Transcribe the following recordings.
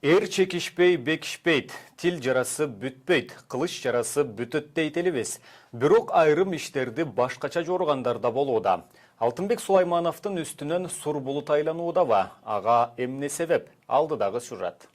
Чекишпей бекишпейт, тил жарасы бүтпейт, кылыч жарасы бүтөт дейт элебиз. Бирок айрым иштерди башкача жоргандарда болууда. Алтынбек Сулаймановдун үстүнөн сур булут айланууда. Ага эмне себеп? Алдыдагы сюжет.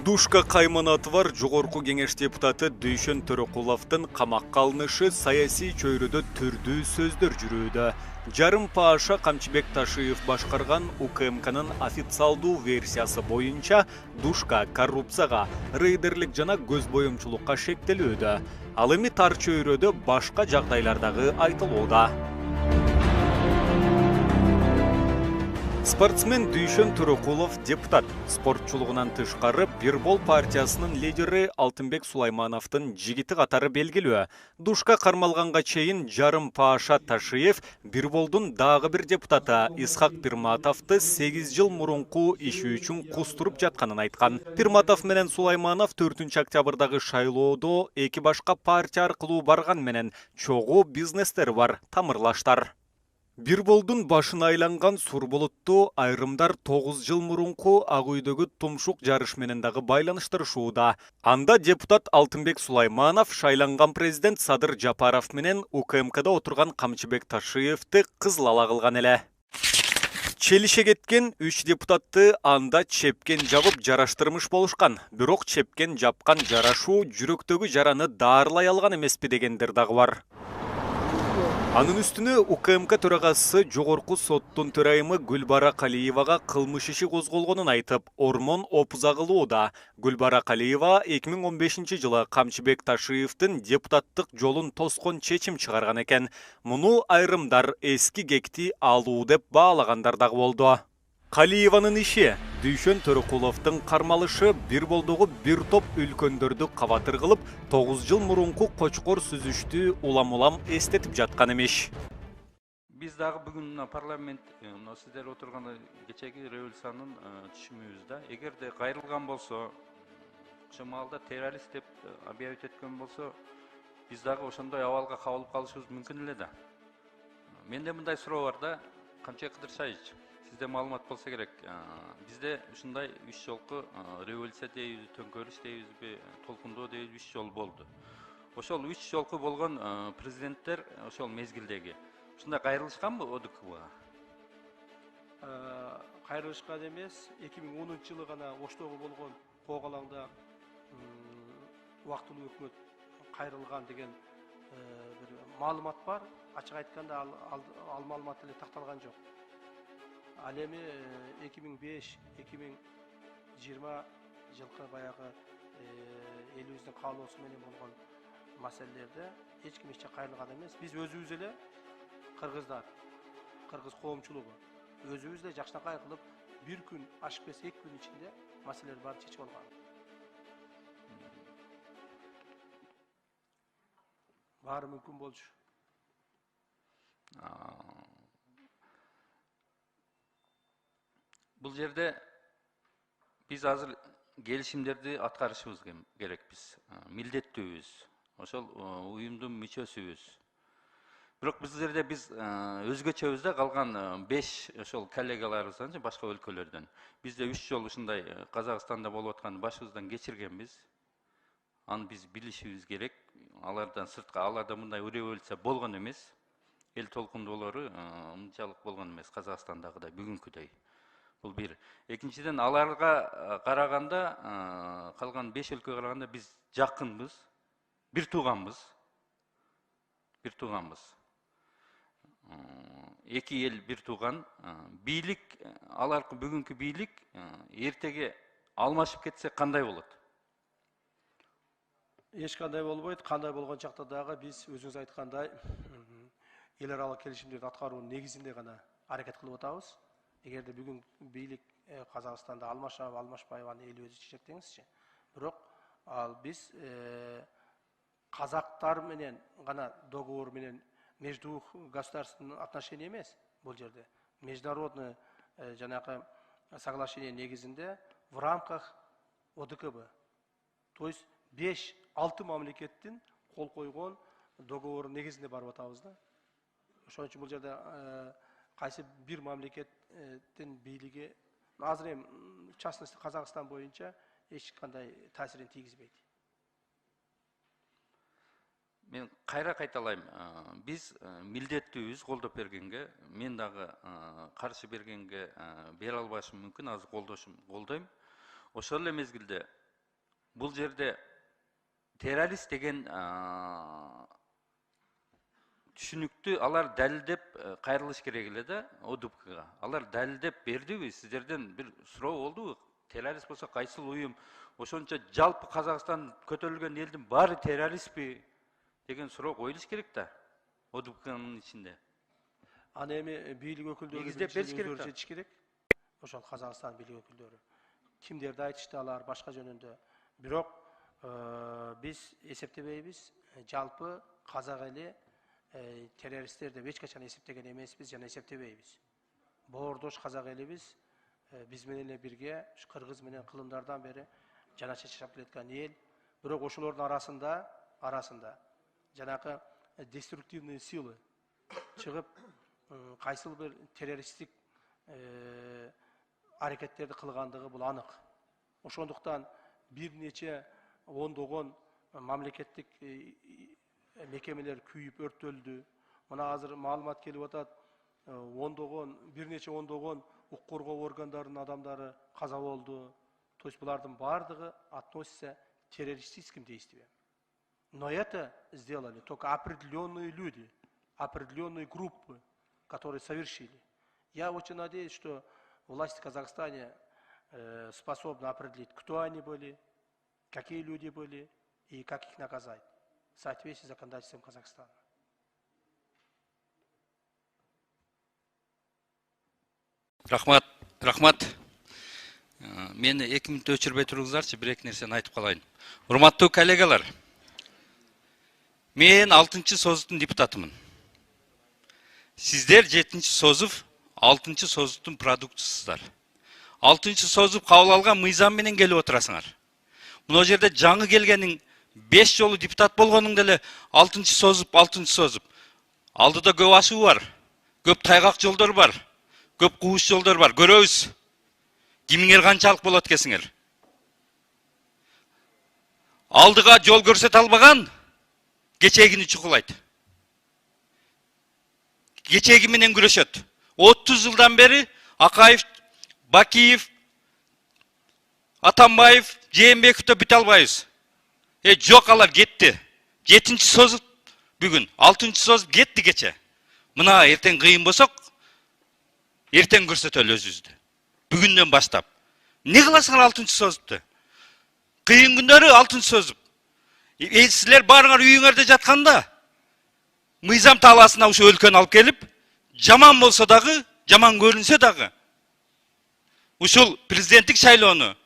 Душка Кайманатовар жогорку кеңеш депутаты Дүйшөн Төрөкуловдун камакка алынышы саясий чөйрөдө түрдүү сөздөр жүрүүдө. Жарым пааша Камчыбек Ташиев башкарган УКМКнын официалдуу версиясы боюнча Душка коррупцияга, рейдерлик жана көз боюмчулукка шектелүүдө. Ал эми тар чөйрөдө башка жагдайлардагы айтылууда. Спортсмен Дүйшөн Төрөкулов депутат. Спортчулугунан тышкары Бирбол партиясынын лидери Алтынбек Сулаймановдун жигити катары белгилүү. Душка кармалганга чейин жарым пааша Ташиев Бирболдун дагы бир депутаты Исхак Пирматовду 8 жыл мурунку иши үчүн кустуруп жатканын айткан. Пирматов менен Сулайманов 4-октябрдагы шайлоодо эки башка партия аркылуу барган менен чогуу бизнестер бар, тамырлаштар. Бирболдун башына айланган сур булутту айрымдар 9 жыл мурунку Ак үйдөгү тумшук жарыш менен дагы байланыштырышууда. Анда депутат Алтынбек Сулайманов шайланган президент Садыр Жапаров менен УКМКда отурган Камчыбек Ташиевди кызыл ала кылган эле. Челише кеткен 3 депутатты анда чепкен жабып жараштырмыш болушкан. Бирок чепкен жапкан жарашуу жүрөктөгү жараны даарылай алган эмеспи дегендер дагы бар. Анын үстүнө УКМК төрагасы жогорку соттун төрайымы Гүлбара Калиевага кылмыш иши козголгонун айтып, ормон опуза кылууда. Гүлбара Калиева 2015 жылы Камчыбек Ташиевдин депутаттык жолун тоскон чечим чыгарган экен. Муну айрымдар эски кекти алуу деп баалагандар дагы болду. Калиеванын иши Дүйшөн Төрөкуловдун кармалышы Бирболдогу бир топ үлкөндөрдү кабатыр кылып, 9 жыл мурунку кочкор сүзүштү улам-улам эстетип жаткан эмеш. Биз дагы бүгүн парламент сиздер отурган кечеги революциянын түшүмүбүздө эгерде кайрылган болсо, ошол маалда террорист деп объявить эткөн болсо, биз дагы ошондой абалга кабылып калышыбыз мүмкүн эле да. Менде мындай суроо бар да, Камчыбек Кыдыршаевич, сизде маалымат болсо керек. Бизде ушундай 3 жолку революция дейбиз, төңкөрүш дейбизби, толкундоо дейбиз 3 жол болду. Ошол 3 жолку болгон президенттер ошол мезгилдеги ушундай кайрылышканбы ОДКБга? Кайрылышкан эмес, 2010 жылы гана Оштогу болгон коогалаңда убактылуу өкмөт кайрылган деген бир маалымат бар. Ачык айтканда ал маалымат эле такталган жок. Ал эми 2005-2020 жылкы баягы элибиздин каалоосу менен болгон маселелерде эч ким эч кайрылган эмес. Биз өзүбүз эле кыргыздар, кыргыз коомчулугу өзүбүз эле жакшынакай кылып бир күн ашып кетсе 2 күн ичинде маселелерди баарын чечип алган. Баары мүмкүн болчу. Бул жерде биз азыр келишимдерди аткарышыбыз керек биз. Милдеттүүбүз. Ошол уюмдун мүчөсүбүз. Бирок биз жерде биз өзгөчөбүз да калган 5 ошол коллегаларыбыздан же башка өлкөлөрдөн. Бизде 3 жол ушундай Казакстанда болуп аткан башыбыздан кечиргенбиз. Аны биз билишибиз керек. Алардан сыртка, аларда мындай революция болгон эмес. Эл толкундоолору мынчалык болгон эмес Казакстандагыдай бүгүнкүдөй. Бул бир. Экинчиден аларга караганда, калган 5 өлкөгө караганда биз жакынбыз, бир тууганбыз. Бир тууганбыз. Эки эл бир тууган. Бийлик, аларкы бүгүнкү бийлик эртеге алмашып кетсе кандай болот? Эч кандай болбойт. Кандай болгон чакта дагы биз өзүңүз айткандай эл аралык келишимдерди аткаруунун негизинде гана аракет кылып атабыз. Эгерде бүгүн бийлик Казакстанда алмашабы, алмашпайбы аны эл өзү чечет деңизчи. Бирок ал биз казактар менен гана договор менен между государственный отношения эмес бул жерде. Международный жанагы соглашение негизинде в рамках ОДКБ. То есть 5-6 мамлекеттин кол койгон договор негизинде барып атабыз да. Ошон үчүн бул жерде кайсы бир мамлекеттин бийлиги азыр эми в частности Казакстан боюнча эч кандай таасирин тийгизбейт. Мен кайра кайталайм. Биз милдеттүүбүз колдоп бергенге, мен дагы каршы бергенге бере албашым мүмкүн, азыр колдойм. Ошол эле мезгилде бул жерде террорист деген түшүнүктү алар далилдеп кайрылыш керек эле да ОДУПКга. Алар далилдеп бердиби? Сиздерден бир суроо болдубу? Террорист болсо кайсыл уюм? Ошончо жалпы Казакстан көтөрүлгөн элдин баары террористпи деген суроо коюлуш керек да ОДУПКнын ичинде. Аны эми бийлик өкүлдөрү Негиздеп бериш керек да. жетиш керек. Ошол Казакстан бийлик өкүлдөрү. Кимдерди айтышты алар башка жөнүндө. Бирок биз эсептебейбиз. Жалпы казак эли террористтер деп эч качан эсептеген эмеспиз жана эсептебейбиз. Боордош казак элибиз биз менен эле бирге кыргыз менен кылымдардан бери жанача жашап келаткан эл. Бирок ошолордун арасында жанакы деструктивный силы чыгып кайсыл бир террористтик аракеттерди кылгандыгы бул анык. Ошондуктан бир нече ондогон мамлекеттик мекемелер күйүп өрттөлдү. Мына азыр маалымат келип атат, бир нече ондогон укук коргоо органдарынын адамдары каза болду. То есть булардын бардыгы относится к террористическим действиям. Но это сделали только определенные люди, определенные группы, которые совершили. Я очень надеюсь, что власти в Казахстане способны определить, кто они были, какие люди были и как их наказать в соответствии с законодательством Казахстана. Рахмат. Мени 2 мүнөт өчүрбөй туруңуздарчы, бир-эки нерсени айтып калайын. Урматтуу коллегалар, мен 6-чы созуттун депутатымын. Сиздер 7-чи созув, 6-чы созуттун продуктусуздар. 6-чы созув кабыл алган мыйзам менен келип отурасыңар. Мына жерде жаңы келгениң 5 жолу депутат болгонуң деле 6-чы созуп. Алдыда көп ашуу бар, көп тайгак жолдор бар, көп кууш жолдор бар. Көрөбүз. Кимиңер канчалык болот экенсиңер. Алдыга жол көрсөтө албаган кечегини чукулайт. Кечеги менен күрөшөт. 30 жылдан бери Акаев, Бакиев, Атамбаев, Жээнбековду бүтө албайбыз. Жок, алар кетти. 7-чи созут бүгүн, 6-чы созут кетти кече. Мына эртең кыйын болсок, эртең көрсөтөлү өзүбүздү. Бүгүндөн баштап. Не кыласыңар 6-чы созупту? Кыйын күндөрү 6-чы созуп. Силер баарыңар үйүңөрдө жатканда мыйзам талаасына ушу өлкөнү алып келип, жаман болсо дагы, жаман көрүнсө дагы ушул президенттик шайлоону,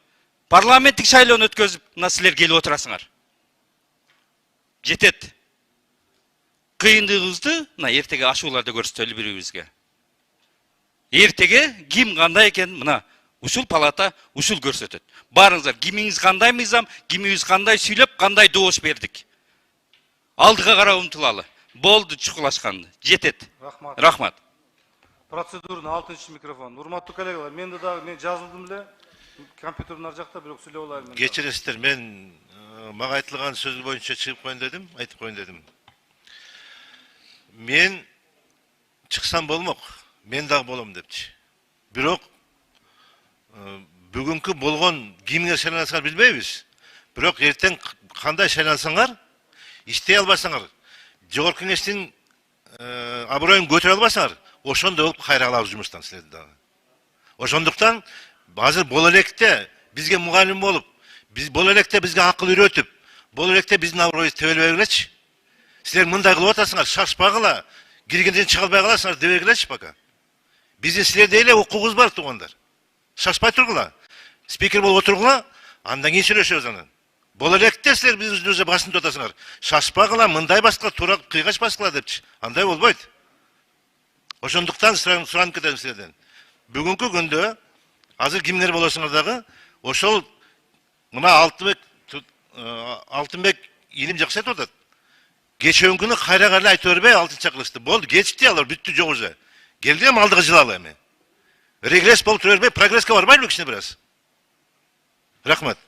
парламенттик шайлоону өткөзүп, мына силер келип отурасыңар. Жетет. Кыйындыгыбызды мына эртеге ашууларда көрсөтөлү бири-бирибизге. Эртеге ким кандай экен мына ушул палата ушул көрсөтөт. Барыңыздар, кимиңиз кандай мыйзам, кимибиз кандай сүйлөп, кандай добуш бердик. Алдыга карап умтулалы. Болду чукулашканды. Жетет. Рахмат. Процедурный 6-чы микрофон. Урматтуу коллегалар, мен жазылдым эле. Компьютердин ар жакта, бирок сүйлөп алайын. Кечиресиздер, мен мага айтылган сөз боюнча чыгып коеюн дедим, айтып коеюн дедим. Мен чыксам болмок, мен дагы болом депчи. Бирок бүгүнкү болгон кимге шайлансаңар билбейбиз. Бирок эртең кандай шайлансаңар, иштей албасаңар, жогорку кеңештин аброюн көтөрө албасаңар, ошондой болуп кайра калабыз жумуштан силерди дагы. Ошондуктан азыр боло электе бизге мугалим болуп, биз боло электе бизге акыл үйрөтүп, боло электе биздин аброюбуз тебелбегилечи. Силер мындай кылып атасыңар, шашпагыла, киргенден чыга албай каласыңар дебегилечи пока. Биздин силерде эле укугубуз бар туугандар. Шашпай тургула. Спикер болуп отургула, андан кийин сүйлөшөбүз анан. Боло электе силер биз өзү басынып атасыңар. Шашпагыла, мындай баскыла, туура кыйгач баскыла депчи. Андай болбойт. Ошондуктан суранып кетем силерден. Бүгүнкү күндө азыр кимдер болосуңар дагы, ошол мына Алтынбек илим жакшы айтып атат. Кечеүн күнү кайра айтып бербей 6-чы кылышты. Болду, кечти алар, бүттү жок уже. Келди эми алдыга жылалы эми. Регресс болуп тура бербей, прогресске барбайлы кичине бир аз. Рахмат.